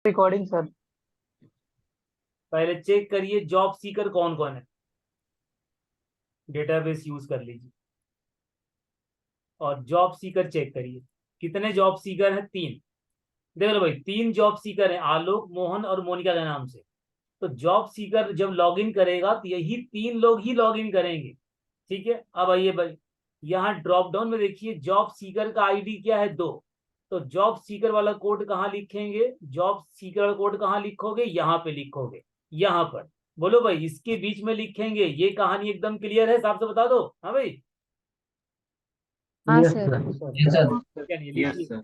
Recording sir. पहले check करिए job seeker कौन कौन है, डेटाबेस यूज कर लीजिए और जॉब सीकर चेक करिए कितने जॉब सीकर हैं। 3। देख लो भाई 3 जॉब सीकर हैं, आलोक, मोहन और मोनिका के नाम से। तो जॉब सीकर जब लॉगिन करेगा तो यही 3 लोग ही लॉगिन करेंगे। ठीक है, अब आइए भाई यहाँ ड्रॉप डाउन में देखिए जॉब सीकर का आईडी क्या है 2। तो जॉब सीकर वाला कोड कहाँ लिखेंगे, जॉब सीकर वाला कोड कहाँ लिखोगे, यहाँ पे लिखोगे, यहाँ पर। बोलो भाई इसके बीच में लिखेंगे, ये कहानी एकदम क्लियर है, साहब से बता दो। हाँ भाई, हाँ यस सर। सर। क्या नहीं, यस लिखिए सर।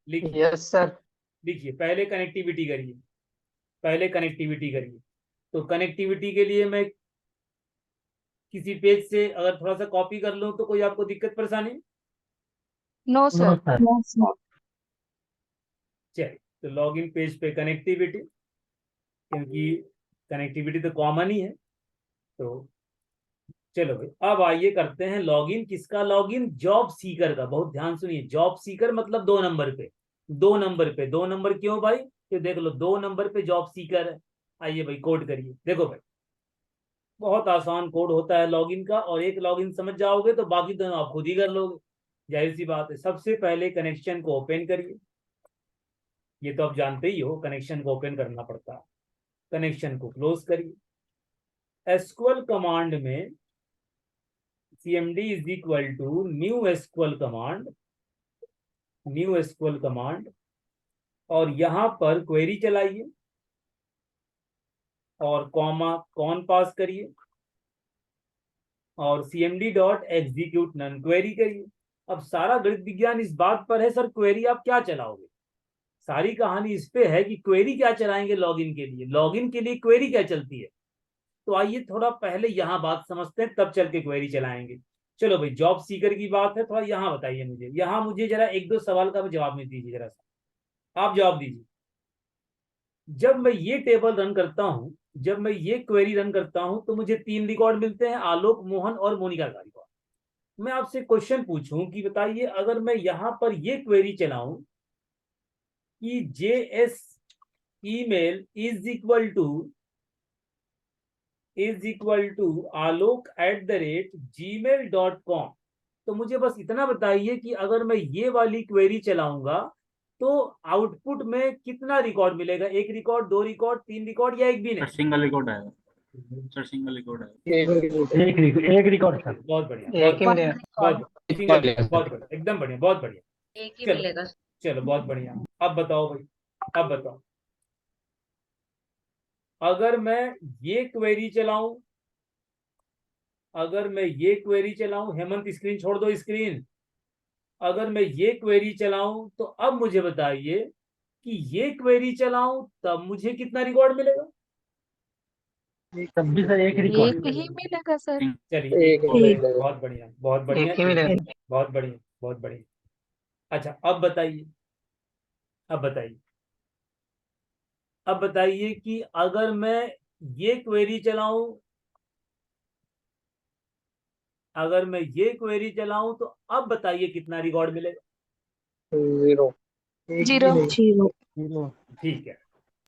लिखिए यस सर। लिखिए। पहले कनेक्टिविटी करिए, पहले कनेक्टिविटी करिए। तो कनेक्टिविटी के लिए मैं किसी पेज से अगर थोड़ा सा कॉपी कर लूं तो कोई आपको दिक्कत परेशानी? No no sir. सर। चलिए, तो लॉगिन पेज पे कनेक्टिविटी, क्योंकि कनेक्टिविटी तो कॉमन ही है। तो चलो भाई अब आइए करते हैं लॉगिन। किसका लॉगिन? जॉब सीकर का। बहुत ध्यान सुनिए, जॉब सीकर मतलब 2 नंबर पे। 2 नंबर पे, 2 नंबर क्यों भाई? तो देख लो 2 नंबर पे जॉब सीकर है। आइए भाई कोड करिए। देखो भाई बहुत आसान कोड होता है लॉगिन का, और एक लॉगिन समझ जाओगे तो बाकी दोनों आप खुद ही कर लोगे, जाहिर सी बात है। सबसे पहले कनेक्शन को ओपन करिए, ये तो आप जानते ही हो कनेक्शन को ओपन करना पड़ता है। कनेक्शन को क्लोज करिए। एसक्यूएल कमांड में cmd is equal to new SQL command, new SQL command, और यहां पर क्वेरी चलाइए और कॉमा कौन पास करिए और cmd dot execute non query करिए। अब सारा गणित विज्ञान इस बात पर है सर क्वेरी आप क्या चलाओगे, सारी कहानी इस पे है कि क्वेरी क्या चलाएंगे लॉगिन के लिए, लॉगिन के लिए क्वेरी क्या चलती है। तो आइए थोड़ा पहले यहाँ बात समझते हैं, तब चल के क्वेरी चलाएंगे। चलो भाई जॉब सीकर की बात है, थोड़ा यहाँ बताइए मुझे, यहाँ मुझे जरा 1-2 सवाल का जवाब नहीं दीजिए, जरा सा आप जवाब दीजिए। जब मैं ये टेबल रन करता हूँ, जब मैं ये क्वेरी रन करता हूं तो मुझे 3 रिकॉर्ड मिलते हैं, आलोक, मोहन और मोनिका का रिकॉर्ड। मैं आपसे क्वेश्चन पूछूं कि बताइए अगर मैं यहां पर ये क्वेरी चलाऊं कि JS email is equal to alok@gmail.com, तो मुझे बस इतना बताइए कि अगर मैं ये वाली क्वेरी चलाऊंगा तो आउटपुट में कितना रिकॉर्ड मिलेगा, 1 रिकॉर्ड, 2 रिकॉर्ड, 3 रिकॉर्ड या एक भी सर नहीं? सिंगल रिकॉर्ड आएगा, सर सिंगल रिकॉर्ड आएगा। एक रिकॉर्ड सर। बहुत बढ़िया, एक ही मिलेगा। बहुत सिंगल, बहुत बढ़िया, एकदम बढ़िया, बहुत बढ़िया। एक ही चलो मिलेगा। चलो बहुत बढ़िया। अब बताओ भाई, अब बताओ अगर मैं ये क्वेरी चलाऊं, अगर मैं ये क्वेरी चलाऊं, हेमंत स्क्रीन छोड़ दो स्क्रीन। अगर मैं ये क्वेरी चलाऊं तो अब मुझे बताइए कि ये क्वेरी चलाऊं तब मुझे कितना रिकॉर्ड मिलेगा? तब भी सर एक एक रिकॉर्ड। ही मिलेगा सर। चलिए एक एक ही मिलेगा, मिलेगा। बहुत बढ़िया, बहुत बढ़िया, एक ही मिलेगा। बहुत बढ़िया, बहुत बढ़िया। अच्छा अब बताइए, अब बताइए, अब बताइए कि अगर मैं ये क्वेरी चलाऊं, अगर मैं ये क्वेरी चलाऊं तो अब बताइए कितना रिकॉर्ड मिलेगा? जीरो। एक ही जीरो। मिलेगा। जीरो। ठीक है,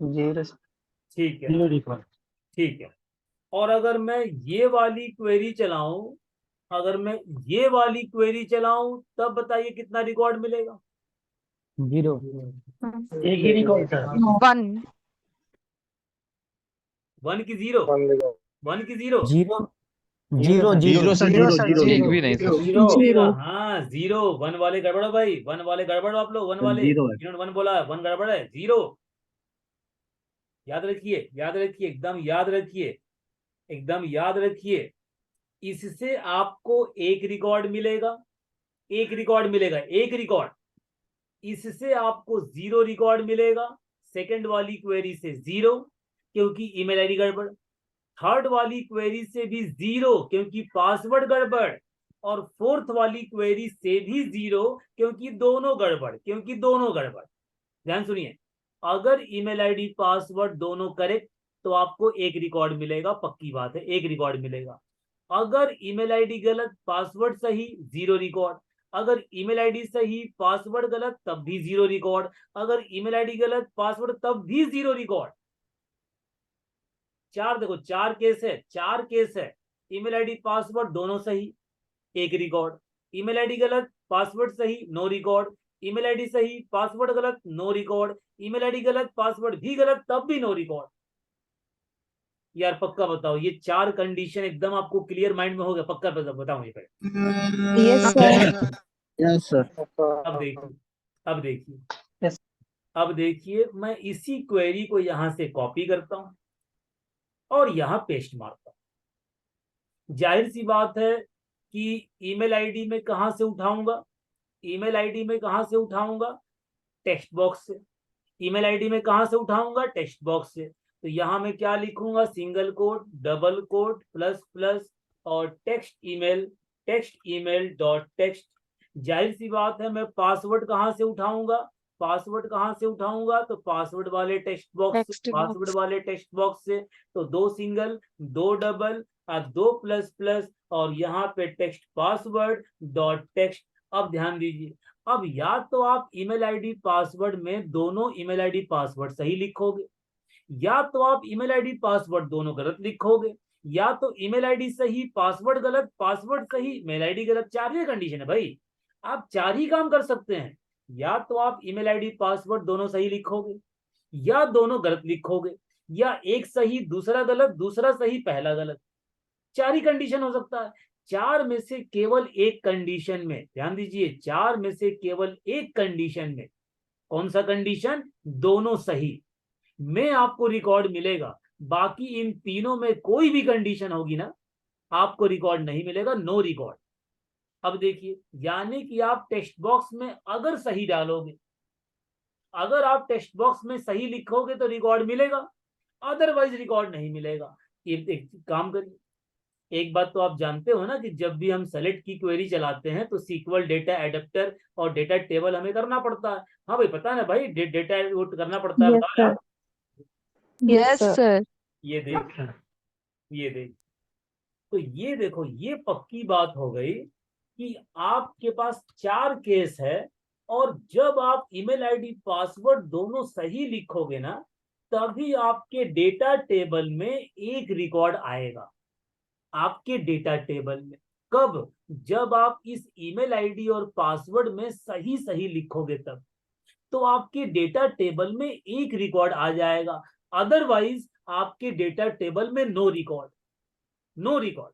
जीरो। ठीक है, जीरो रिकॉर्ड। ठीक है। और अगर मैं ये वाली क्वेरी चलाऊं, अगर मैं ये वाली क्वेरी चलाऊं तब बताइए कितना रिकॉर्ड मिलेगा? जीरो। एक ही रिकॉर्ड सर। 1। 1 की 0? 1 की 0? Zero. Zero zero sir. Zero zero sir, एक जीरो। भी नहीं सर। जीरो होगा, हाँ 0। 1 वाले गड़बड़ हो भाई, 1 वाले गड़बड़ हो आप लोग, 1 वाले जीरो है। जिन्होंने 1 बोला 1 गड़बड़ है, 0। याद रखिए, याद रखिए, एकदम याद रखिए, एकदम याद रखिए। इससे आपको 1 रिकॉर्ड मिलेगा, 1 रिकॉर्ड मिलेगा, 1 रिकॉर्ड। इससे आपको 0 रिकॉर्ड मिलेगा, सेकंड वाली क्वेरी से 0 क्योंकि ईमेल आईडी गड़बड़, थर्ड वाली क्वेरी से भी 0 क्योंकि पासवर्ड गड़बड़, और फोर्थ वाली क्वेरी से भी 0 क्योंकि दोनों गड़बड़, क्योंकि दोनों गड़बड़। ध्यान सुनिए, अगर ईमेल आईडी पासवर्ड दोनों करेक्ट तो आपको 1 रिकॉर्ड मिलेगा, पक्की बात है 1 रिकॉर्ड मिलेगा। अगर ईमेल आईडी गलत, पासवर्ड सही, 0 रिकॉर्ड। अगर ईमेल आईडी सही पासवर्ड गलत तब भी 0 रिकॉर्ड, अगर ईमेल आईडी गलत पासवर्ड तब भी 0 रिकॉर्ड। चार देखो, चार केस है। ईमेल आईडी पासवर्ड दोनों सही 1 रिकॉर्ड, ईमेल आईडी गलत पासवर्ड सही नो रिकॉर्ड, ईमेल आईडी सही पासवर्ड गलत नो रिकॉर्ड, ईमेल आईडी गलत पासवर्ड भी गलत तब भी नो रिकॉर्ड। यार पक्का बताओ, ये 4 कंडीशन एकदम आपको क्लियर माइंड में हो गया? पक्का बताओ ये पहले। Yes sir. Yes sir. अब देखिए Yes. अब देखिए, मैं इसी क्वेरी को यहां से कॉपी करता हूं और यहां पेस्ट मारता हूं। जाहिर सी बात है कि ईमेल आईडी में कहां से उठाऊंगा? ईमेल आईडी में कहां से उठाऊंगा? टेक्स्ट बॉक्स से। ईमेल आईडी में कहां से उठाऊंगा? टेक्स्ट बॉक्स से। तो यहां मैं क्या लिखूंगा? Single quote, double quote, plus plus और टेक्स्ट ईमेल डॉट टेक्स्ट। जाहिर सी बात है, मैं पासवर्ड कहां से उठाऊंगा? पासवर्ड कहां से उठाऊंगा? तो पासवर्ड वाले टेक्स्ट बॉक्स से, पासवर्ड वाले टेक्स्ट बॉक्स से। तो 2 सिंगल, 2 डबल और 2 प्लस प्लस और यहाँ पे टेक्स्ट पासवर्ड डॉट टेक्स्ट। अब ध्यान दीजिए, अब या तो आप ईमेल आईडी पासवर्ड में दोनों ईमेल आईडी पासवर्ड सही लिखोगे, या तो आप ईमेल आईडी पासवर्ड दोनों गलत लिखोगे, या तो ईमेल आईडी सही पासवर्ड गलत, पासवर्ड सही मेल आईडी गलत। 4 ही कंडीशन है भाई, आप 4 ही काम कर सकते हैं। या तो आप ईमेल आईडी पासवर्ड दोनों सही लिखोगे, या दोनों गलत लिखोगे, या एक सही दूसरा गलत, दूसरा सही पहला गलत। 4 ही कंडीशन हो सकता है। 4 में से केवल एक कंडीशन में, ध्यान दीजिए, 4 में से केवल एक कंडीशन में, कौन सा कंडीशन? दोनों सही में आपको रिकॉर्ड मिलेगा। बाकी इन तीनों में कोई भी कंडीशन होगी ना, आपको रिकॉर्ड नहीं मिलेगा, नो रिकॉर्ड। अब देखिए, यानी कि आप टेक्स्ट बॉक्स में अगर सही डालोगे, अगर आप टेक्स्ट बॉक्स में सही लिखोगे तो रिकॉर्ड मिलेगा, अदरवाइज रिकॉर्ड नहीं मिलेगा। एक काम करिए, एक बात तो आप जानते हो ना कि जब भी हम सेलेक्ट की क्वेरी चलाते हैं तो सीक्वल डेटा एडेप्टर और डेटा टेबल हमें करना पड़ता है। हाँ भाई, पता है ना भाई, डेटा करना पड़ता है, यस बताओ यार। सर। Yes sir. ये देख, तो ये देखो, ये पक्की बात हो गई कि आपके पास 4 केस है, और जब आप ईमेल आईडी पासवर्ड दोनों सही लिखोगे ना, तभी आपके डेटा टेबल में एक रिकॉर्ड आएगा। आपके डेटा टेबल में कब? जब आप इस ईमेल आईडी और पासवर्ड में सही सही लिखोगे तब, तो आपके डेटा टेबल में एक रिकॉर्ड आ जाएगा, अदरवाइज आपके डेटा टेबल में नो रिकॉर्ड, नो रिकॉर्ड।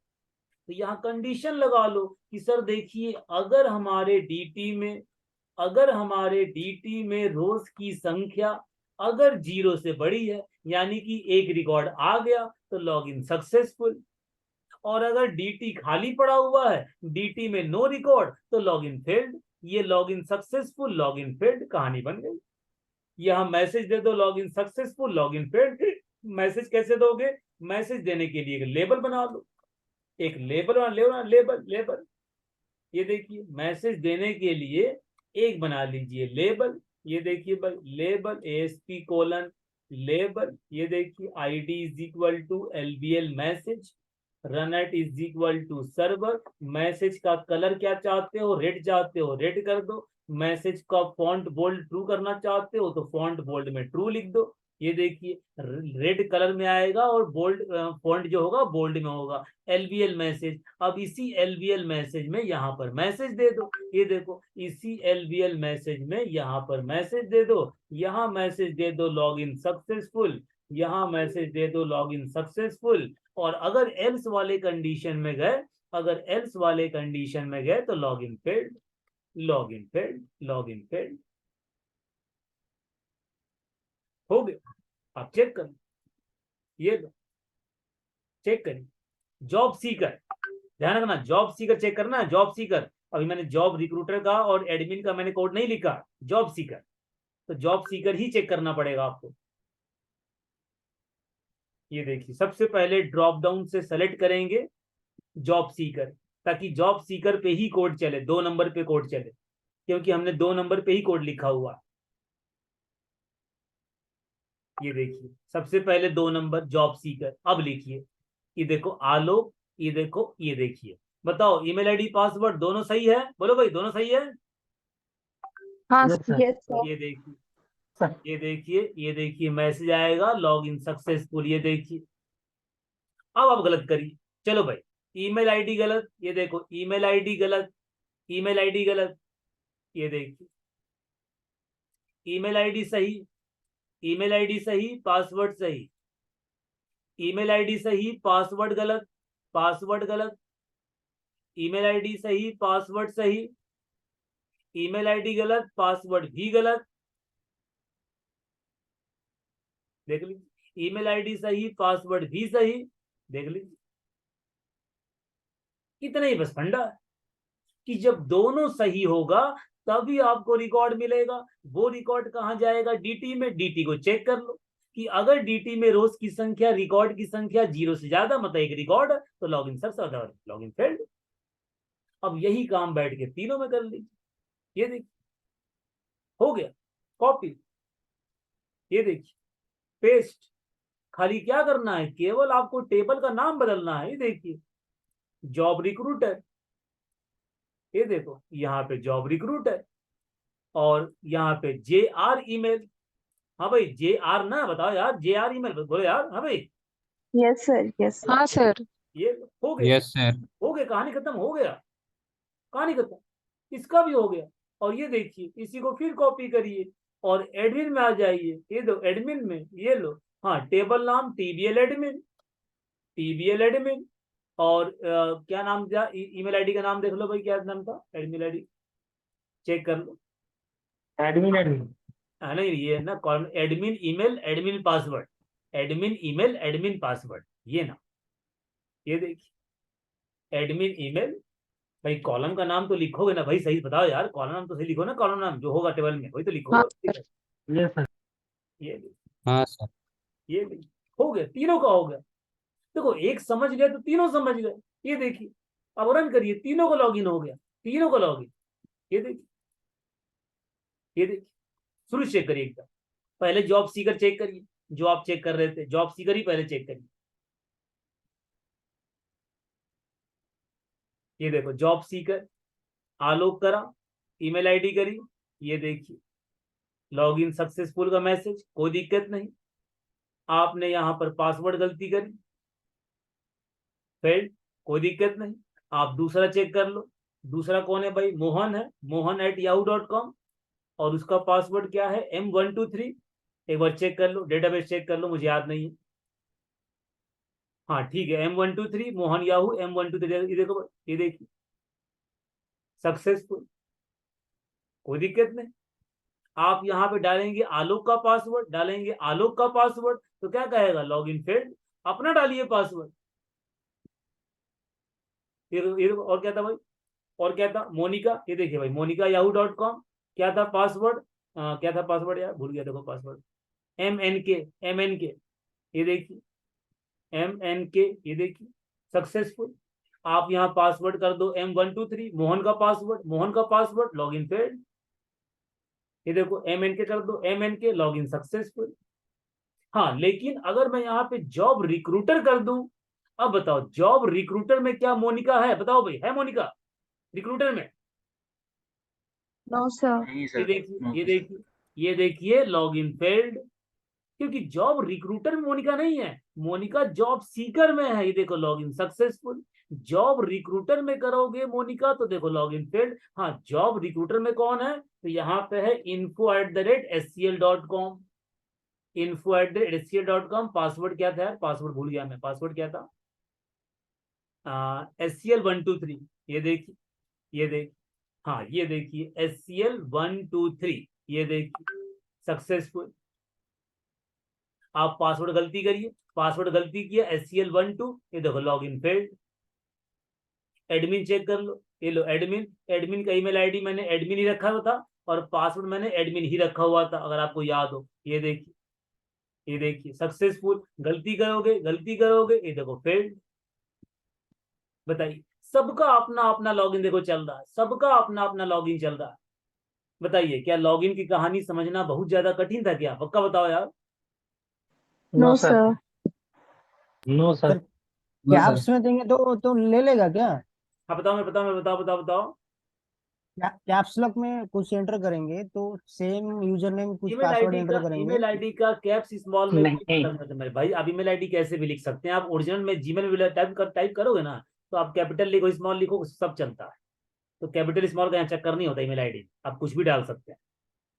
तो यहाँ कंडीशन लगा लो कि सर देखिए, अगर हमारे डीटी में रोज की संख्या अगर 0 से बड़ी है, यानी कि एक रिकॉर्ड आ गया, तो लॉगिन सक्सेसफुल। और अगर डीटी खाली पड़ा हुआ है, डीटी में नो रिकॉर्ड, तो लॉगिन फेल्ड। ये लॉगिन सक्सेसफुल, लॉगिन फेल्ड कहानी बन गई। यहां मैसेज दे दो, login successful, login failed. Message कैसे दोगे? मैसेज देने के लिए एक लेबल बना लो, एक लेबल। ये देखिए, मैसेज देने के लिए एक बना लीजिए लेबल। ये देखिए भाई, लेबल ASP कोलन लेबल। ये देखिए, ID is equal to LBL message, run at is equal to server. Message का कलर क्या चाहते हो? रेड चाहते हो, रेड कर दो। मैसेज का फॉन्ट बोल्ड ट्रू करना चाहते हो तो फॉन्ट बोल्ड में ट्रू लिख दो। ये देखिए, रेड कलर में आएगा और बोल्ड फॉन्ट जो होगा बोल्ड में होगा। LBL message. अब इसी LBL मैसेज में यहाँ पर मैसेज दे दो। ये देखो, इसी LBL मैसेज में यहाँ पर मैसेज दे दो। यहाँ मैसेज दे दो लॉगिन सक्सेसफुल, यहाँ मैसेज दे दो लॉगिन सक्सेसफुल। और अगर एल्स वाले कंडीशन में गए, तो login failed, login failed, login failed. हो गया? आप चेक करें, ये चेक करें। जॉब सीकर, ध्यान रखना, जॉब सीकर चेक करना। जॉब सीकर, अभी मैंने जॉब रिक्रूटर का और एडमिन का मैंने कोड नहीं लिखा, जॉब सीकर। तो जॉब सीकर ही चेक करना पड़ेगा आपको। ये देखिए, सबसे पहले ड्रॉप डाउन से सेलेक्ट करेंगे जॉब सीकर, ताकि जॉब सीकर पे ही कोड चले, 2 नंबर पे कोड चले, क्योंकि हमने 2 नंबर पे ही कोड लिखा हुआ। ये देखिए, सबसे पहले 2 नंबर जॉब सीकर। अब लिखिए, ये देखो आलोक, ये देखो, ये देखिए, बताओ ईमेल आईडी पासवर्ड दोनों सही है? बोलो भाई, दोनों सही है? हाँ Yes, sir. sir. Yes sir. ये देखिए, सर. ये देखिए मैसेज आएगा लॉग इन सक्सेसफुल। ये देखिए, अब आप गलत करिए। चलो भाई, ईमेल आईडी गलत, ये देखो ईमेल आईडी गलत, ईमेल आईडी गलत, ये देखिए ईमेल आईडी सही, ईमेल आईडी सही, पासवर्ड सही, ईमेल आईडी सही, पासवर्ड गलत, पासवर्ड गलत, ईमेल आईडी सही, पासवर्ड सही, ईमेल आईडी गलत, पासवर्ड भी गलत। देख लीजिए, ईमेल आईडी सही, पासवर्ड भी सही। देख लीजिए, इतना ही बस फंडा है कि जब दोनों सही होगा तभी आपको रिकॉर्ड मिलेगा। वो रिकॉर्ड कहाँ जाएगा? डीटी में। डीटी को चेक कर लो कि अगर डीटी में रोज की संख्या, रिकॉर्ड की संख्या 0 से ज्यादा, मतलब एक रिकॉर्ड, तो लॉग इन सक्सेस और लॉग इन फेल्ड। अब यही काम बैठ के तीनों में कर लीजिए। ये देखिए हो गया कॉपी, ये देखिए पेस्ट। खाली क्या करना है? केवल आपको टेबल का नाम बदलना है। ये देखिए जॉब रिक्रूटर, ये देखो यहाँ पे जॉब रिक्रूटर, और यहाँ पे JR ईमेल। हाँ भाई JR ना, बताओ यार, JR ईमेल बोलो यार। हाँ भाई, यस सर। यस हाँ सर। ये हो गया, Yes, sir. हो गया, कहानी खत्म, हो गया, कहानी खत्म। इसका भी हो गया। और ये देखिए, इसी को फिर कॉपी करिए और एडमिन में आ जाइए। ये दो एडमिन में, ये लो, हाँ टेबल नाम TBL एडमिन, TBL एडमिन। और क्या नाम था? ईमेल आईडी का नाम देख लो भाई, क्या नाम था? एडमिन आईडी चेक कर लो। Admin, admin. नहीं, ये ना column admin email admin password, admin email admin password, ये ना। ये देखिए एडमिन ईमेल। भाई कॉलम का नाम तो लिखोगे ना भाई, सही बताओ यार, कॉलम नाम तो सही लिखो ना, कॉलम नाम जो होगा टेबल में वही तो हाँ लिखोगे। सर। Yes, sir. ये देखिए, हाँ सर। ये देखिए हो गया, तीनों का हो गया। देखो एक समझ गए तो तीनों समझ गए। ये देखिए, अब रन करिए, तीनों को लॉगिन हो गया, तीनों को लॉगिन। ये देखिए, ये देखिए शुरू चेक करिए एकदम। पहले जॉब सीकर चेक करिए, जो आप चेक कर रहे थे जॉब सीकर ही पहले चेक करिए। ये देखो जॉब सीकर, आलोक करा, ईमेल आईडी करी, ये देखिए लॉगिन सक्सेसफुल का मैसेज, कोई दिक्कत नहीं। आपने यहां पर पासवर्ड गलती करी, फेल्ड, कोई दिक्कत नहीं। आप दूसरा चेक कर लो। दूसरा कौन है भाई? मोहन है, mohan@yahoo.com, और उसका पासवर्ड क्या है? M123। एक बार चेक कर लो, डेटाबेस चेक कर लो, मुझे याद नहीं है। हाँ ठीक है, M123 मोहन याहू M123। ये देखो, ये देखिए सक्सेसफुल, कोई दिक्कत नहीं। आप यहाँ पे डालेंगे आलोक का पासवर्ड, डालेंगे आलोक का पासवर्ड, तो क्या कहेगा? Log in failed. अपना डालिए पासवर्ड। और क्या था भाई? और क्या था? मोनिका, ये देखिए भाई मोनिका yahoo.com। क्या था पासवर्ड? क्या था पासवर्ड यार, भूल गया, देखो पासवर्ड MNK। ये देखिए MNK, ये देखिए सक्सेसफुल। आप यहाँ पासवर्ड कर दो M123, मोहन का पासवर्ड, मोहन का पासवर्ड, लॉग इन फेल्ड। ये देखो MNK कर दो, MNK, लॉग इन सक्सेसफुल। हाँ लेकिन अगर मैं यहाँ पे जॉब रिक्रूटर कर दूं, अब बताओ जॉब रिक्रूटर में क्या मोनिका है? बताओ भाई, है मोनिका रिक्रूटर में? No sir. नहीं ये सर। देखिए, No, ये sir. देखिए, ये देखिए लॉग इन फेल्ड, क्योंकि जॉब रिक्रूटर में मोनिका नहीं है, मोनिका जॉब सीकर में है। ये देखो लॉग इन सक्सेसफुल। जॉब रिक्रूटर में करोगे मोनिका तो देखो लॉग इन फेल्ड। हाँ जॉब रिक्रूटर में कौन है? तो यहाँ पे है info@scl.com, info@scl.com। पासवर्ड क्या था यार? पासवर्ड भूल गया मैं, पासवर्ड क्या था? SCL123। ये देखिए, ये देखिए, हाँ ये देखिए SCL123, ये देखिए सक्सेसफुल। आप पासवर्ड गलती करिए, पासवर्ड गलती किया SCL12, ये देखो log in failed. Admin check कर लो, ये लो एडमिन, एडमिन का ईमेल आईडी मैंने एडमिन ही रखा हुआ था और पासवर्ड मैंने एडमिन ही रखा हुआ था, अगर आपको याद हो। ये देखिए, ये देखिए सक्सेसफुल। गलती करोगे, गलती करोगे, ये देखो फेल्ड। बताइए, सबका अपना अपना लॉगिन देखो चल रहा है, सबका अपना अपना लॉगिन चल रहा है। बताइए क्या लॉगिन की कहानी समझना बहुत ज्यादा कठिन था क्या? पक्का बताओ यार। No No, sir. Sir. No, sir. क्या आप इसमें देंगे तो ले लेगा क्या? हाँ बताओ, मैं बताओ। कैप्स लॉक में कुछ एंटर करेंगे तो सेम यूजर नेम कुछ ईमेल पासवर्ड आईडी का, एंटर करेंगे। ईमेल आईडी का कैप्स स्मॉल में नहीं। मेरे भाई, आप ईमेल आईडी कैसे भी लिख सकते हैं। आप ओरिजिनल में जीमेल में टाइप करोगे ना, तो आप कैपिटल लिखो स्मॉल लिखो सब चलता है। तो कैपिटल स्मॉल का यहाँ चक्कर नहीं होता। ईमेल आईडी आप कुछ भी डाल सकते हैं।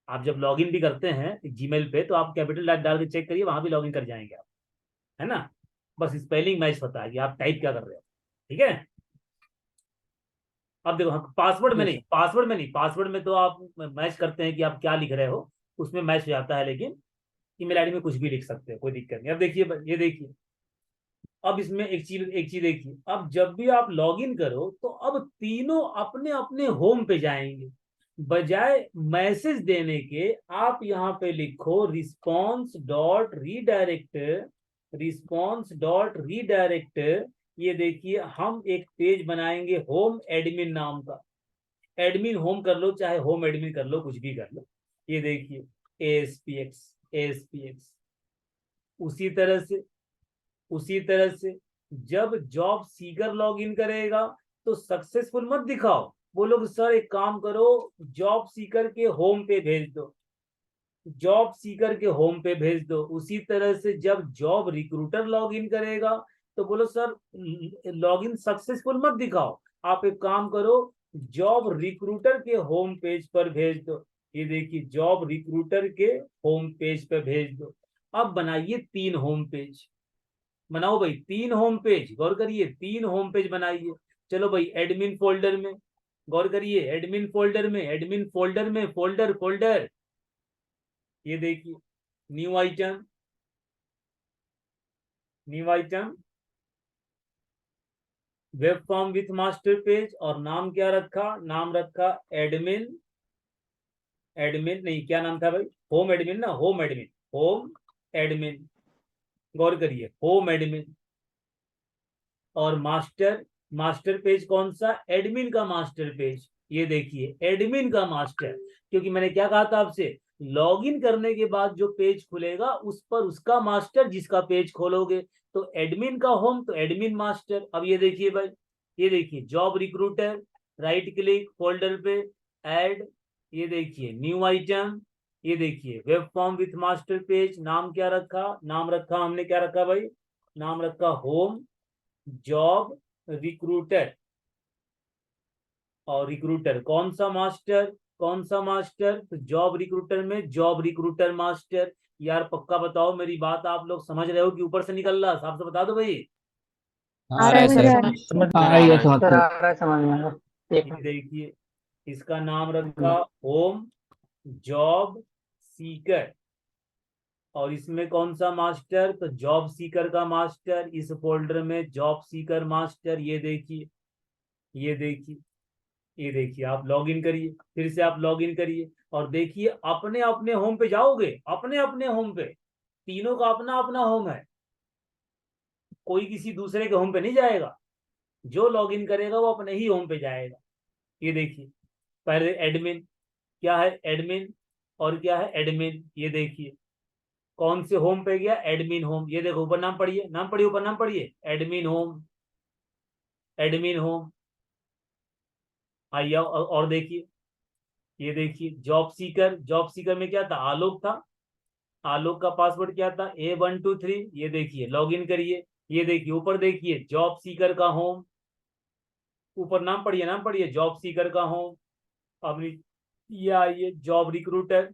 आप जब लॉगिन भी करते हैं जीमेल पे तो आप कैपिटल डाल के चेक करिए, वहां भी लॉगिन कर जाएंगे आप, है ना। बस स्पेलिंग मैच होता है कि आप टाइप क्या कर रहे हो, ठीक है। अब देखो, पासवर्ड में Yes, नहीं, पासवर्ड में तो आप मैच करते हैं कि आप क्या लिख रहे हो, उसमें मैच हो जाता है। लेकिन ईमेल आईडी में कुछ भी लिख सकते हो, कोई दिक्कत नहीं। अब देखिए, ये देखिए, अब इसमें एक चीज देखिए, अब जब भी आप लॉगिन करो तो अब तीनों अपने अपने होम पे जाएंगे। बजाय मैसेज देने के आप यहाँ पे लिखो रिस्पॉन्स डॉट रीडायरेक्ट। ये देखिए, हम एक पेज बनाएंगे होम एडमिन नाम का। एडमिन होम कर लो, चाहे होम एडमिन कर लो, कुछ भी कर लो। ये देखिए, ASPX। उसी तरह से जब जॉब सीकर लॉगिन करेगा तो सक्सेसफुल मत दिखाओ, बोलो कि सर एक काम करो, जॉब सीकर के होम पे भेज दो, जॉब सीकर के होम पे भेज दो। उसी तरह से जब जॉब रिक्रूटर लॉगिन करेगा तो बोलो सर लॉगिन सक्सेसफुल मत दिखाओ, आप एक काम करो, जॉब रिक्रूटर के होम पेज पर भेज दो। ये देखिए, जॉब रिक्रूटर के होम पेज पर भेज दो। अब बनाइए 3 होम पेज, बनाओ भाई 3 होम पेज, गौर करिए 3 होम पेज बनाइए। चलो भाई, एडमिन फोल्डर में, गौर करिए, एडमिन फोल्डर में फोल्डर, ये देखिए, new item web form with master page, और नाम क्या रखा, नाम रखा एडमिन नहीं, क्या नाम था भाई, होम एडमिन ना, होम एडमिन, गौर करिए, होम एडमिन। और मास्टर पेज कौन सा, एडमिन का मास्टर पेज। ये देखिए, एडमिन का मास्टर, क्योंकि मैंने क्या कहा था आपसे, लॉगिन करने के बाद जो पेज खुलेगा उस पर उसका मास्टर, जिसका पेज खोलोगे। तो एडमिन का होम तो एडमिन मास्टर। अब ये देखिए भाई, ये देखिए, job recruiter, right click folder पे, ऐड, ये देखिए न्यू आइटम, ये देखिए web form with master page, नाम क्या रखा, नाम रखा हमने, क्या रखा भाई, नाम रखा होम जॉब रिक्रूटर। और रिक्रूटर कौन सा मास्टर, तो जॉब रिक्रूटर में जॉब रिक्रूटर मास्टर। यार पक्का बताओ, मेरी बात आप लोग समझ रहे हो कि ऊपर से निकल रहा, साफ से बता दो भाई। आ रहा है मुझे आ रहा है। समझ आ रही है, समझ सर आ रहा है समझ में आ रहा है। एक ये मिनट। देखिए, इसका नाम रखा होम जॉब सीकर, और इसमें कौन सा मास्टर, तो जॉब सीकर का मास्टर, इस फोल्डर में जॉब सीकर मास्टर। ये देखिए, ये देखिए, ये देखिए, आप लॉगिन करिए, फिर से आप लॉगिन करिए, और देखिए अपने अपने होम पे जाओगे, अपने अपने होम पे, तीनों का अपना अपना होम है, कोई किसी दूसरे के होम पे नहीं जाएगा। जो लॉगिन करेगा वो अपने ही होम पे जाएगा। ये देखिए, पहले एडमिन, क्या है एडमिन, और क्या है एडमिन। ये देखिए, कौन से होम पे गया, एडमिन होम। ये देखो ऊपर नाम पढ़िए, ऊपर नाम पढ़िए, एडमिन होम। आइए और देखिए, ये देखिए, जॉब सीकर में क्या था, आलोक था, आलोक का पासवर्ड क्या था, A123। ये देखिए, लॉगिन करिए, ये देखिए ऊपर देखिए, जॉब सीकर का होम, ऊपर नाम पढ़िए, जॉब सीकर का होम। अब ये आइए, जॉब रिक्रूटर,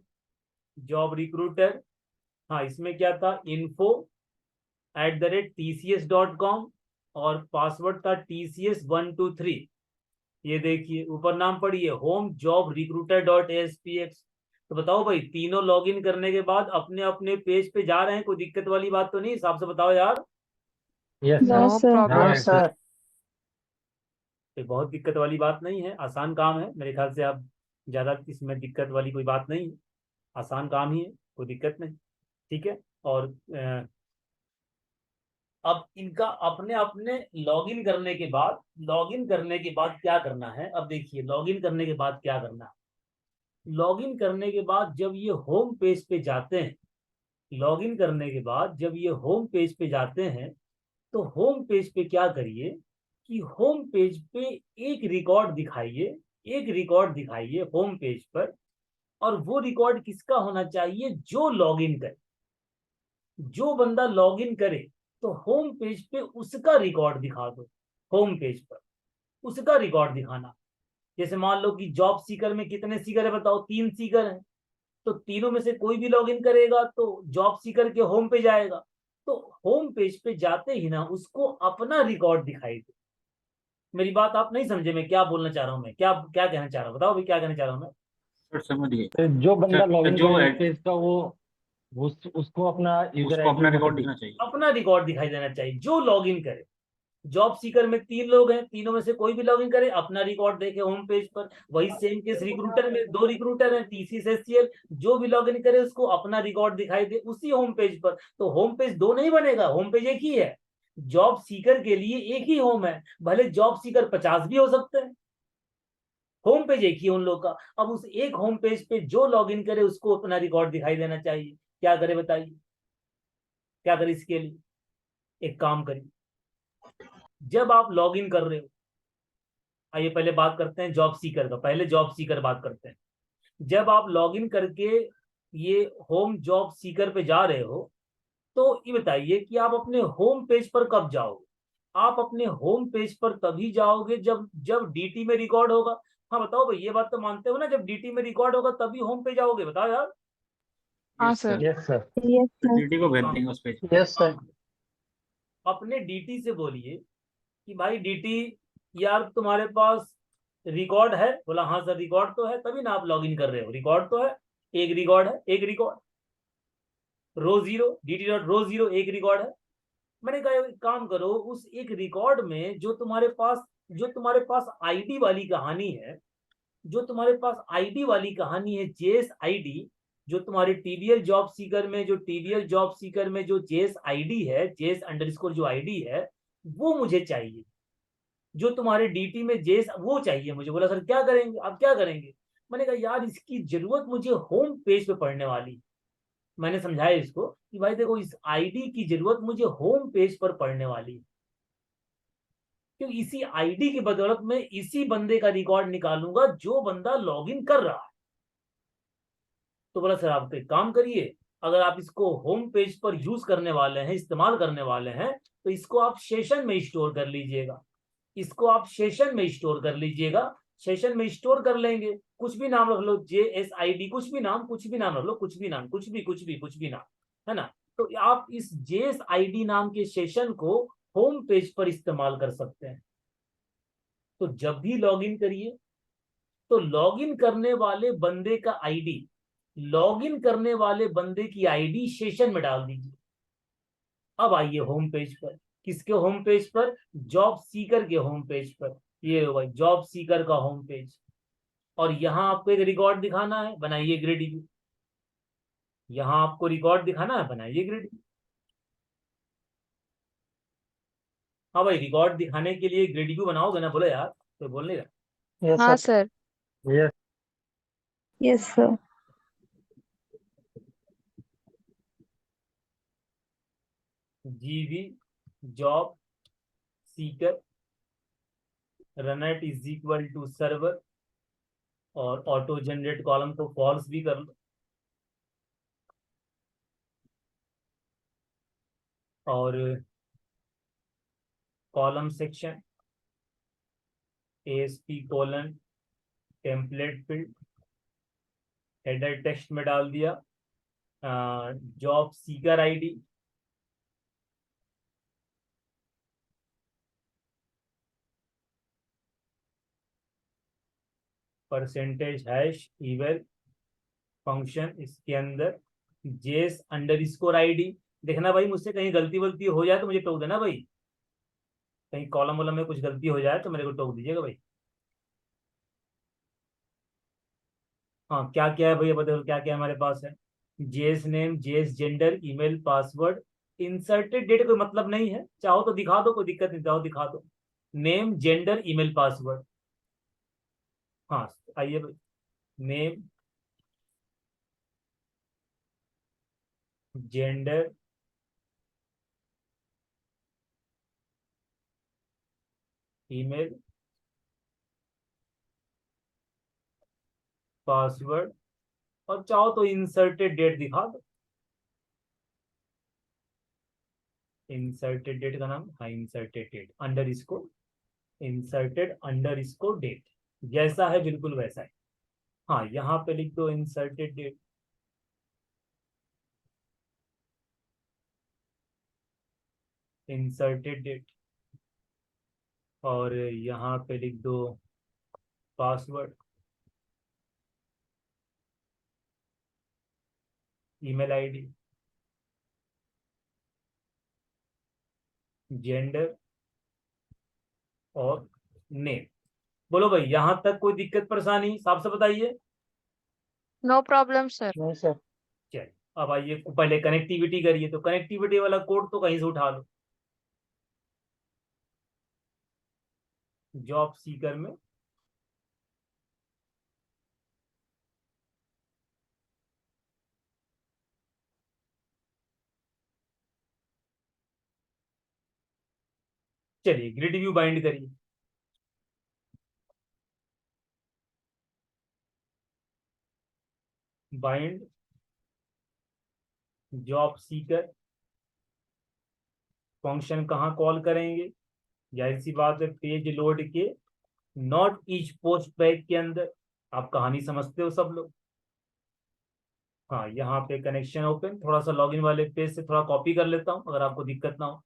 हाँ इसमें क्या था, info@tcs.com, और पासवर्ड था TCS123। ये देखिए ऊपर नाम पढ़िए, होम जॉब रिक्रूटर .aspx। तो बताओ भाई, तीनों लॉगिन करने के बाद अपने अपने पेज पे जा रहे हैं, कोई दिक्कत वाली बात तो नहीं, हिसाब से बताओ यार। No sir. हाँ सर। तो बहुत दिक्कत वाली बात नहीं है, आसान काम है मेरे ख्याल से। आप ज्यादा इसमें दिक्कत वाली कोई बात नहीं है, आसान काम ही है, कोई दिक्कत नहीं, ठीक है। और अब इनका अपने अपने लॉगिन करने के बाद क्या करना है। अब देखिए, लॉगिन करने के बाद क्या करना है। लॉगिन करने के बाद जब ये होम पेज पे जाते हैं, लॉगिन करने के बाद जब ये होम पेज पे जाते हैं, तो होम पेज पे क्या करिए कि होम पेज पे एक रिकॉर्ड दिखाइए, एक रिकॉर्ड दिखाइए होम पेज पर, और वो रिकॉर्ड किसका होना चाहिए? जो लॉगिन करे, जो बंदा लॉगिन करे तो होम पेज पे उसका रिकॉर्ड दिखा दो। होम पेज पर उसका रिकॉर्ड दिखाना। जैसे मान लो कि जॉब सीकर में कितने सीकर है बताओ? 3 सीकर हैं, तो तीनों में से कोई भी लॉगिन करेगा तो जॉब सीकर के होम पे जाएगा, तो होम पेज पे जाते ही ना उसको अपना रिकॉर्ड दिखाई दे। मेरी बात आप नहीं समझे, मैं क्या बोलना चाह रहा हूँ, मैं क्या क्या कहना चाह रहा हूँ, बताओ भाई क्या कहना चाह रहा हूँ मैं? सर समझ गए। तो जो बंदा सर लॉगिन जो करेगा पेज का वो उसको अपना यूजर उसको आईडी अपना रिकॉर्ड दिखना चाहिए। अपना रिकॉर्ड दिखाई देना चाहिए जो लॉगिन करे। जॉब सीकर में 3 लोग हैं, तीनों में से कोई भी लॉगिन करे अपना रिकॉर्ड देखे होम पेज पर। वही सेम केस रिक्रूटर में 2 रिक्रूटर हैं, TCS SCL, जो भी लॉगिन करे उसको अपना रिकॉर्ड दिखाई दे उसी होम पेज पर। तो होम पेज 2 नहीं बनेगा, होम पेज एक ही है। जॉब सीकर के लिए एक ही होम है, भले जॉब सीकर 50 भी हो सकते हैं, होम पेज एक ही है उन लोग का। अब उस एक होम पेज पे जो लॉगिन करे उसको अपना रिकॉर्ड दिखाई देना चाहिए। क्या करे बताइए, क्या करे इसके लिए? एक काम करिए, जब आप लॉगिन कर रहे हो, आइए पहले बात करते हैं जॉब सीकर का, पहले जॉब सीकर बात करते हैं। जब आप लॉगिन करके ये होम जॉब सीकर पे जा रहे हो, तो ये बताइए कि आप अपने होम पेज पर कब जाओगे? आप अपने होम पेज पर तभी जाओगे जब जब डीटी में रिकॉर्ड होगा। हाँ बताओ भाई, ये बात तो मानते हो ना, जब डीटी में रिकॉर्ड होगा तभी होम पे जाओगे, बताओ यार। हाँ yes sir. Sir. Yes sir. Yes sir. DT को भेज देंगे उस पेज। Yes sir. अपने डीटी से बोलिए कि भाई डीटी, यार तुम्हारे पास रिकॉर्ड है? बोला हाँ सर रिकॉर्ड तो है, तभी ना आप लॉगिन कर रहे हो, रिकॉर्ड तो है, एक रिकॉर्ड है, एक record row zero, DT dot row zero एक रिकॉर्ड है। मैंने कहा एक काम करो, उस एक रिकॉर्ड में जो तुम्हारे पास आईडी वाली कहानी है, जो तुम्हारे पास आईडी वाली कहानी है, जेएस आईडी, जो तुम्हारे टीबीएल जॉब सीकर में, जो टीबीएल जॉब सीकर में जो जेएस आईडी है, जेएस अंडरस्कोर जो आईडी है, वो मुझे चाहिए। जो तुम्हारे डीटी में जेएस, वो चाहिए मुझे। बोला सर क्या करेंगे, आप क्या करेंगे? मैंने कहा यार इसकी जरूरत मुझे होम पेज पे पढ़ने वाली। मैंने समझाया इसको कि भाई देखो, इस आईडी की जरूरत मुझे होम पेज पर पढ़ने वाली है, क्योंकि इसी आईडी की बदौलत मैं इसी बंदे का रिकॉर्ड निकालूंगा जो बंदा लॉगिन कर रहा है। तो बोला सर आप एक काम करिए, अगर आप इसको होम पेज पर यूज करने वाले हैं, इस्तेमाल करने वाले हैं, तो इसको आप सेशन में स्टोर कर लीजिएगा। इसको आप सेशन में स्टोर कर लीजिएगा। सेशन में स्टोर कर लेंगे, कुछ भी नाम रख लो, JSID, कुछ भी नाम, कुछ भी नाम रख लो, कुछ भी नाम, कुछ भी नाम, है ना? तो आप इस JSID नाम के सेशन को होम पेज पर इस्तेमाल कर सकते हैं। तो जब भी लॉगिन करिए तो लॉगिन करने वाले बंदे का आईडी, लॉगिन करने वाले बंदे की आईडी सेशन में डाल दीजिए। अब आइए होम पेज पर, किसके होम पेज पर? जॉब सीकर के होम पेज पर। ये भाई जॉब सीकर का होम पेज, और यहाँ आपको एक रिकॉर्ड दिखाना है, बनाइए ग्रेड व्यू। यहाँ आपको रिकॉर्ड दिखाना है, बनाइए ग्रेड व्यू। हाँ भाई, रिकॉर्ड दिखाने के लिए ग्रेड व्यू बनाओगे ना? बोलो यार, तो बोल नहीं रहा। यस हाँ sir. Sir. Yes. Yes sir. GV job seeker runat is equal to server, और ऑटो जनरेट कॉलम को फॉल्स भी कर लो, और column section ASP colon template field header text में डाल दिया job seeker ID, %# eval function, इसके अंदर जेस अंडरस्कोर आईडी। देखना भाई, मुझसे कहीं गलती वलती हो जाए तो मुझे टोक देना भाई, कहीं कॉलम वॉलम में कुछ गलती हो जाए तो मेरे को टोक दीजिएगा भाई। हाँ क्या क्या है भैया बताओ, क्या क्या हमारे पास है? जेस नेम, जेस gender, email password, inserted date कोई मतलब नहीं है, चाहो तो दिखा दो, कोई दिक्कत नहीं, चाहो दिखा दो। नेम जेंडर ईमेल पासवर्ड, हाँ आइए भाई, नेम जेंडर ईमेल, पासवर्ड, और चाहो तो इंसर्टेड डेट दिखा दो। इंसर्टेड डेट का नाम, हाँ इंसर्टेड डेट अंडर इसको, इंसर्टेड अंडर इसको डेट, जैसा है बिल्कुल वैसा है। हाँ यहाँ पे लिख दो इंसर्टेड डेट, इंसर्टेड डेट, और यहाँ पे लिख दो पासवर्ड, ईमेल आईडी, जेंडर और नेम। बोलो भाई यहां तक कोई दिक्कत परेशानी साफ से बताइए। No problem sir. नहीं सर। चलिए अब आइए पहले कनेक्टिविटी करिए, तो कनेक्टिविटी वाला कोड तो कहीं से उठा लो। जॉब सीकर में चलिए ग्रिड व्यू बाइंड करिए। बाइंड जॉब सीकर, फंक्शन कहाँ कॉल करेंगे, जाहिर सी बात है पेज लोड के नॉट ईच पोस्ट बैग के अंदर। आप कहानी समझते हो सब लोग। हाँ यहाँ पे कनेक्शन ओपन, थोड़ा सा लॉगिन वाले पेज से थोड़ा कॉपी कर लेता हूँ अगर आपको दिक्कत ना हो।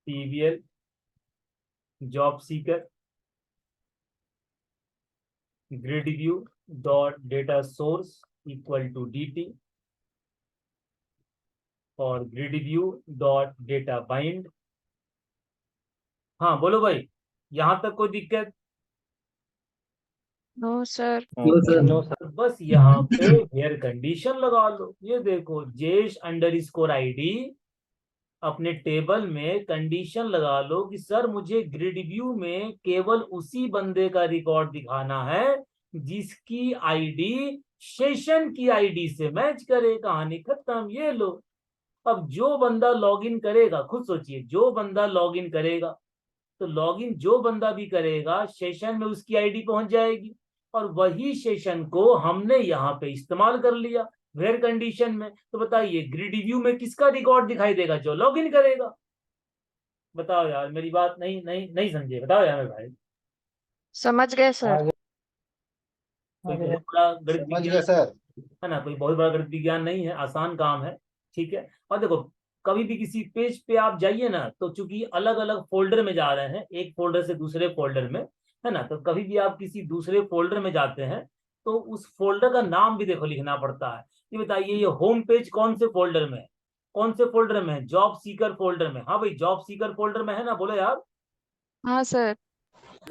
TVL job seeker grid view dot data source equal to DT और grid view dot data bind. हाँ बोलो भाई यहाँ तक कोई दिक्कत? No sir. No sir. तो बस यहाँ पे वेयर कंडीशन लगा लो। ये देखो जेश अंडर स्कोर ID अपने टेबल में कंडीशन लगा लो कि सर मुझे ग्रिड व्यू में केवल उसी बंदे का रिकॉर्ड दिखाना है जिसकी आईडी सेशन की आईडी से मैच करे। कहानी खत्म। ये लो, अब जो बंदा लॉगिन करेगा, खुद सोचिए, जो बंदा लॉगिन करेगा तो लॉगिन जो बंदा भी करेगा सेशन में उसकी आईडी पहुंच जाएगी, और वही सेशन को हमने यहाँ पे इस्तेमाल कर लिया वेयर कंडीशन में। तो बताइए ग्रिड व्यू में किसका रिकॉर्ड दिखाई देगा? जो लॉगिन करेगा। बताओ यार, मेरी बात नहीं नहीं नहीं समझे? बताओ यार मेरे भाई। समझ गए सर। आगे कोई आगे बहुत बड़ा गणित समझ गए विज्ञान सर। है ना, कोई बहुत बड़ा गणित विज्ञान नहीं है, आसान काम है। ठीक है। और देखो कभी भी किसी पेज पे आप जाइए ना, तो चूंकि अलग अलग फोल्डर में जा रहे हैं, एक फोल्डर से दूसरे फोल्डर में, है ना, तो कभी भी आप किसी दूसरे फोल्डर में जाते हैं तो उस फोल्डर का नाम भी देखो लिखना पड़ता है। ये बताइए ये होम पेज कौन से फोल्डर में है? कौन से फोल्डर में है? जॉब सीकर फोल्डर में। हाँ भाई जॉब सीकर फोल्डर में है ना, बोलो यार। हाँ सर।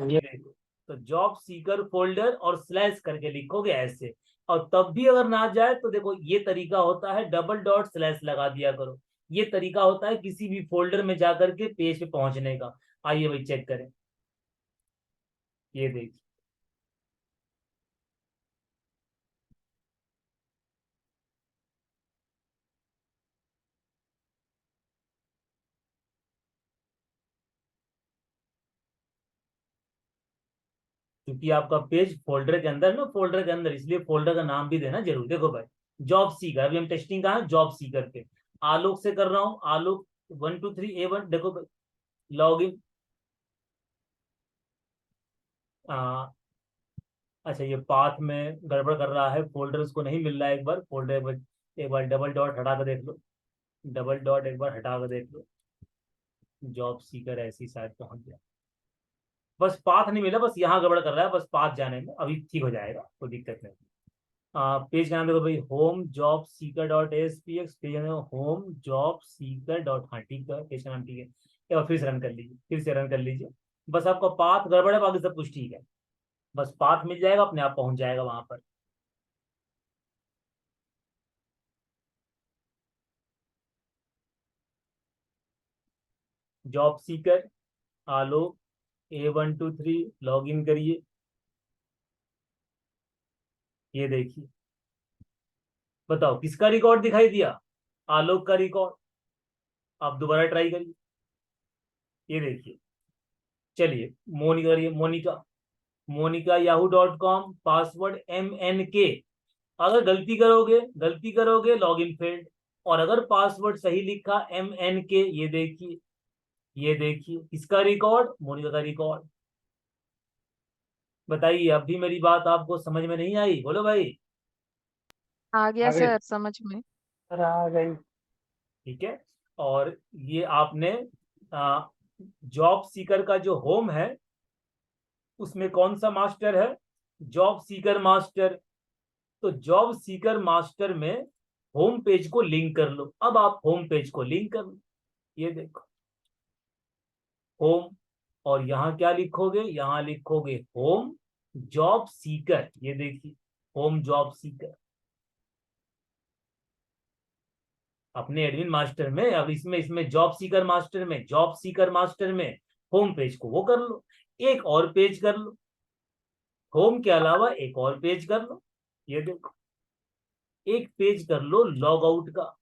ये देखो, तो जॉब सीकर फोल्डर और स्लैश करके लिखोगे ऐसे, और तब भी अगर ना जाए तो देखो ये तरीका होता है डबल डॉट स्लैश लगा दिया करो। ये तरीका होता है किसी भी फोल्डर में जाकर के पेज पे पहुंचने का। आइए भाई चेक करें। ये देखिए, क्योंकि आपका पेज फोल्डर के अंदर ना, फोल्डर के अंदर, इसलिए फोल्डर का नाम भी देना जरूर। देखो भाई जॉब सीकर, अभी हम टेस्टिंग कहाँ है? जॉब सीकर पे आलोक से कर रहा हूँ। आलोक 123A1, देखो भाई लॉग इन। अच्छा ये पाथ में गड़बड़ कर रहा है, फोल्डर उसको नहीं मिल रहा है। एक बार फोल्डर, एक बार डबल डॉट हटा कर देख लो, डबल डॉट एक बार हटा कर देख लो। जॉब सीकर ऐसी शायद पहुंच गया, बस पाथ नहीं मिला, बस यहाँ गड़बड़ कर रहा है, बस पाथ जाने में अभी ठीक हो जाएगा, कोई दिक्कत नहीं। पेज का नाम देखो भाई, home job seeker dot ASPX, page का होम जॉब सीकर डॉट, हाँ ठीक है पेज का नाम ठीक है। एक बार फिर से रन कर लीजिए, फिर से रन कर लीजिए। बस आपका पाथ गड़बड़ है, बाकी सब कुछ ठीक है। बस पाथ मिल जाएगा, अपने आप पहुंच जाएगा वहां पर। Job seeker Alok A123 log in करिए। ये देखिए, बताओ किसका रिकॉर्ड दिखाई दिया? आलोक का रिकॉर्ड। आप दोबारा ट्राई करिए। ये देखिए, चलिए मोनिका करिए। Monika, Monika yahoo.com, password MNK। अगर गलती करोगे लॉगिन फेल्ड। और अगर पासवर्ड सही लिखा MNK, ये देखिए, ये देखिए किसका रिकॉर्ड? मोनिका का रिकॉर्ड। बताइए, अब भी मेरी बात आपको समझ में नहीं आई? बोलो भाई। आ गया आ गई सर समझ में। सर, आ गई। ठीक है। और ये आपने जॉब सीकर का जो होम है उसमें कौन सा मास्टर है? Job seeker master. तो जॉब सीकर मास्टर में होम पेज को लिंक कर लो। अब आप होम पेज को लिंक कर लो। ये देखो, होम, और यहाँ क्या लिखोगे? यहाँ लिखोगे होम जॉब सीकर। ये देखिए, होम जॉब सीकर अपने एडमिन मास्टर में। अब इसमें इसमें जॉब सीकर मास्टर में होम पेज को वो कर लो। एक और पेज कर लो, होम के अलावा एक और पेज कर लो। ये देखो, एक पेज कर लो लॉग आउट का,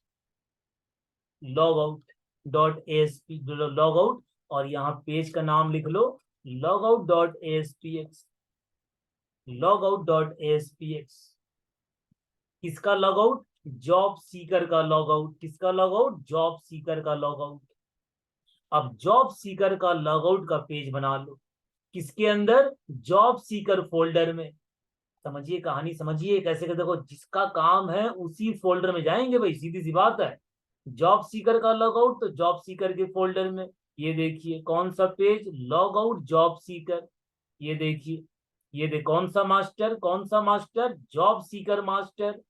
log out dot ASP, log out, और यहाँ पेज का नाम लिख लो log out dot ASPX, log out dot ASPX. किसका लॉग आउट? जॉब सीकर का लॉग आउट। किसका लॉग आउट? जॉब सीकर का लॉग आउट। अब जॉब सीकर का लॉग आउट का पेज बना लो। किसके अंदर? जॉब सीकर फोल्डर में। समझिए कहानी, समझिए कैसे कर। देखो, जिसका काम है उसी फोल्डर में जाएंगे भाई, सीधी सी बात है। जॉब सीकर का लॉग आउट तो जॉब सीकर के फोल्डर में। ये देखिए कौन सा page? Log out job Sikar. ये देखिए, ये देख कौन सा मास्टर? कौन सा मास्टर? Job seeker master.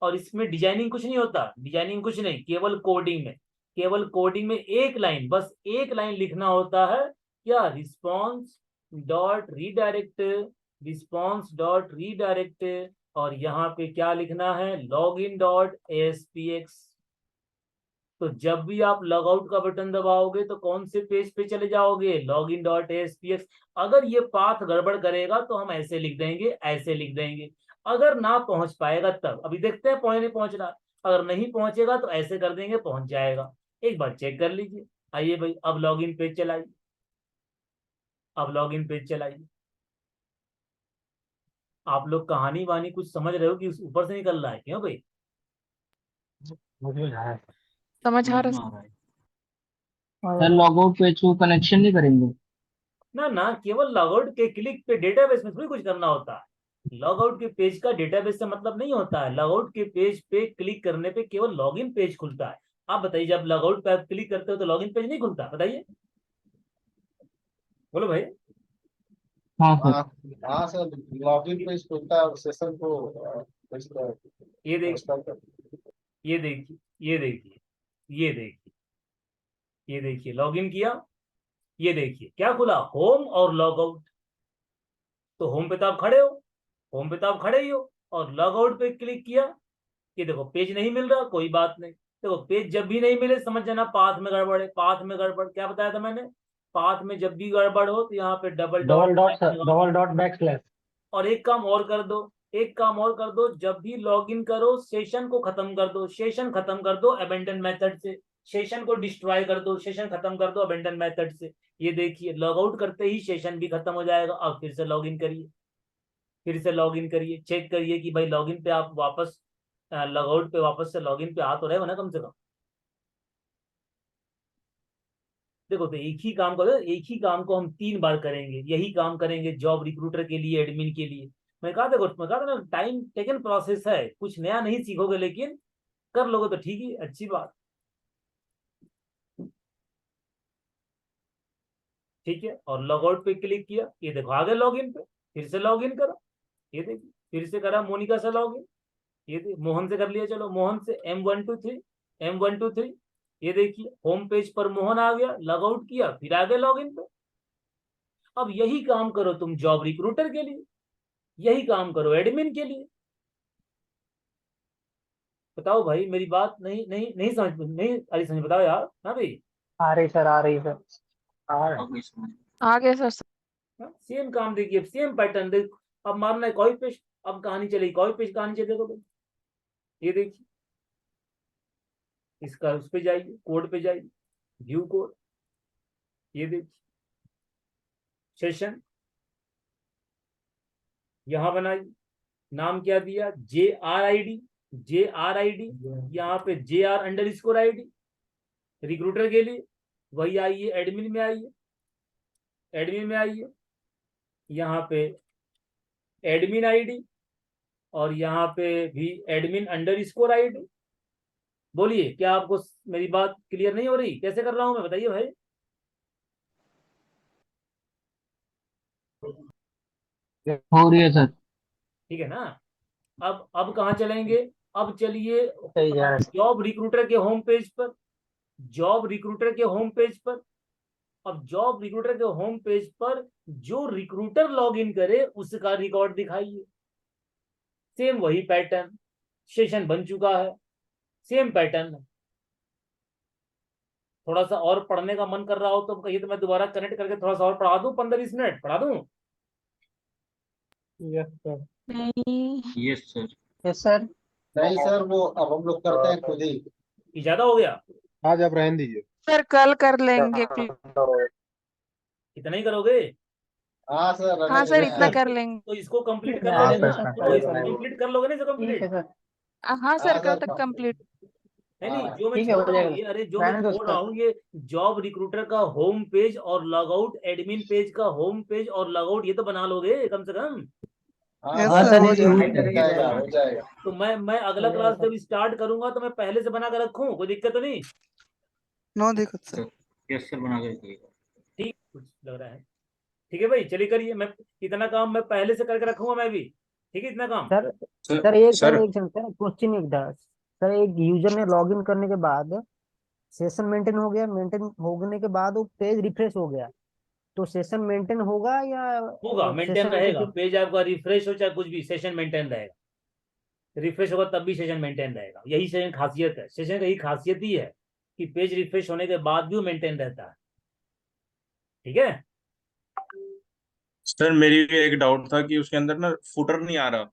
और इसमें डिजाइनिंग कुछ नहीं होता, डिजाइनिंग कुछ नहीं, केवल कोडिंग में, केवल कोडिंग में एक लाइन, बस एक लाइन लिखना होता है। क्या? Response dot redirect, response dot redirect. और यहाँ पे क्या लिखना है? Log in dot ASPX. तो जब भी आप लॉग आउट का बटन दबाओगे तो कौन से पेज पे चले जाओगे? Log in dot ASPX. अगर ये पाथ गड़बड़ करेगा तो हम ऐसे लिख देंगे, ऐसे लिख देंगे। अगर ना पहुंच पाएगा तब, अभी देखते हैं पहुंच नहीं पहुंच रहा। अगर नहीं पहुंचेगा तो ऐसे कर देंगे, पहुंच जाएगा। एक बार चेक कर लीजिए। आइए भाई, अब लॉग इन पेज चलाइए, अब लॉग इन पेज चलाइए। आप लोग कहानी वानी कुछ समझ रहे हो कि उस ऊपर से निकल रहा है? क्यों भाई? मुझे है। समझ आ समझ में रहा आ रहा है। और सर लॉगआउट पेज को कनेक्शन नहीं करेंगे? ना ना, केवल लॉगआउट के क्लिक पे डेटाबेस में थोड़ी कुछ करना होता है। लॉगआउट के पेज का डेटाबेस से मतलब नहीं होता है। लॉगआउट के पेज पे क्लिक करने पे केवल लॉगिन पेज खुलता है। आप बताइए, जब लॉगआउट पे आप क्लिक करते हो तो लॉगिन पेज नहीं खुलता? बताइए, बोलो भाई। हाँ सर। हाँ हाँ सर, लॉगिन पेज खुलता है और सेशन को ये देखिए, इंस्टॉल कर। ये देखिए, ये देखिए, ये देखिए, ये देखिए लॉगिन किया। ये देखिए क्या खुला? होम और लॉगआउट। तो होम पे तो आप खड़े हो, होम पे तो आप खड़े ही हो, और लॉगआउट पे क्लिक किया। ये देखो पेज नहीं मिल रहा, कोई बात नहीं। देखो पेज जब भी नहीं मिले समझ जाना पाथ में गड़बड़ है। पाथ में गड़बड़ क्या बताया था मैंने? पाथ में जब भी गड़बड़ हो तो यहाँ पे double double dot dot sir, double dot backslash. और एक काम और कर दो, एक काम और कर दो, जब भी लॉगिन करो सेशन को खत्म कर दो, सेशन खत्म कर दो अबेंडन मेथड से। सेशन को डिस्ट्रॉय कर दो, सेशन खत्म कर दो अबेंडन मेथड से। ये देखिए लॉग आउट करते ही सेशन भी खत्म हो जाएगा। अब फिर से लॉगिन करिए, फिर से लॉगिन करिए, चेक करिए कि भाई लॉगिन पे आप वापस, लॉगआउट पे वापस से लॉगिन पे आ तो रहे हो ना कम से कम। देखो, तो एक ही काम को हम 3 बार करेंगे। यही काम करेंगे जॉब रिक्रूटर के लिए, एडमिन के लिए। मैं कहा था ना, टाइम टेकन प्रोसेस है, कुछ नया नहीं सीखोगे, लेकिन कर लोगे तो ठीक ही, अच्छी बात। ठीक है, और लॉगआउट पे क्लिक किया। ये देखो आ गए लॉगिन पे। फिर से लॉगिन करो। ये देखिए फिर से करा मोनिका से लॉगिन। ये मोहन से कर लिया, चलो मोहन से M123, M123। ये देखिए होम पेज पर मोहन आ गया, लॉग आउट किया, फिर आ गए लॉगिन पे। अब यही काम करो तुम जॉब रिक्रूटर के लिए, यही काम करो एडमिन के लिए। बताओ भाई, मेरी बात नहीं नहीं नहीं समझ, नहीं अरे समझ, बताओ यार ना भाई। आ रही सर, आ रही सर। आ गई समझ। आ गया सर। सेम काम देखिए, सेम पैटर्न देख। अब मारना है कॉपी पेस्ट, अब कहानी चलेगी कॉपी पेस्ट कहानी चलेगा भाई। ये देखिए, इसका उस पे जाइए, कोड पे जाइए, व्यू कोड, ये देखिए सेशन, यहां बनाइए, नाम क्या दिया, JRID, JRID, यहाँ पे JR_ID, रिक्रूटर के लिए। वही आइए एडमिन में आइए, एडमिन में आइए, यहाँ पे एडमिन ID, और यहाँ पे भी admin_ID। बोलिए, क्या आपको मेरी बात क्लियर नहीं हो रही? कैसे कर रहा हूं मैं, बताइए भाई। हो रही है सर। ठीक है ना? अब कहाँ चलेंगे? अब चलिए सही जा रहा है। जॉब रिक्रूटर के होम पेज पर, जॉब रिक्रूटर के होम पेज पर। अब जॉब रिक्रूटर के होम पेज पर जो रिक्रूटर लॉगिन करे उसका रिकॉर्ड दिखाइए। सेम वही पैटर्न, सेशन बन चुका है, सेम पैटर्न है। थोड़ा सा और पढ़ने का मन कर रहा हो तो कहिए, तो मैं दोबारा कनेक्ट करके थोड़ा सा और पढ़ा दूं, 15-20 मिनट पढ़ा दूं। Yes sir. नहीं, यस सर। Yes sir. नहीं सर, वो अब हम लोग करते हैं खुद ही। ये ज्यादा हो गया? आज आप रहने दीजिए। सर कल कर लेंगे प्लीज। इतना ही करोगे? हाँ सर, हाँ सर, इतना रहने कर लेंगे। तो इसको कंप्लीट कर हाँ, लोगे ना? सर, तो इसको कंप्लीट कर लोगे ना, इसको ठीक है कंप्लीट। सर। हाँ सर, कल तक कंप्लीट। नहीं, जो मैं ठीक है, छोड़ हो रहा हूँ जाएगा। ये, अरे जो मैं रहने दो छोड़ सर। रहा हूँ ये, जॉब रिक्रूटर का होम पेज और लॉगआउट, एडमिन पेज का होम पेज और लॉगआउट, ये तो बना लोगे कम से कम। हाँ हाँ सर, सर, हो ये जाएगा, हो हो जाएगा, हो जाएगा। तो मैं अगला हो जाएगा क्लास सर। जब स्टार्ट करूंगा तो मैं पहले से बना कर रखूं, कोई दिक्कत तो नहीं? नो दिक्कत सर। यस सर, बना के रखिएगा। ठीक, कुछ लग रहा है। ठीक है भाई, चलिए करिए। मैं इतना काम मैं पहले से करके रखूंगा मैं भी। ठीक है, इतना काम। सर सर एक सेकंड सर, क्वेश्चन एक था सर। एक यूजर ने लॉगिन करने के बाद सेशन मेंटेन हो गया, मेंटेन होने के बाद वो पेज रिफ्रेश हो गया, तो सेशन मेंटेन होगा या होगा, मेंटेन सेशन रहेगा। पेज आपका रिफ्रेश हो चाहे कुछ भी, सेशन मेंटेन रहेगा। रिफ्रेश होगा तब भी सेशन मेंटेन रहेगा। यही सेशन खासियत है, सेशन का यही खासियत ही है कि पेज रिफ्रेश होने के बाद भी वो मेंटेन रहता है। ठीक है। सर मेरी एक डाउट था कि उसके अंदर ना फुटर नहीं आ रहा।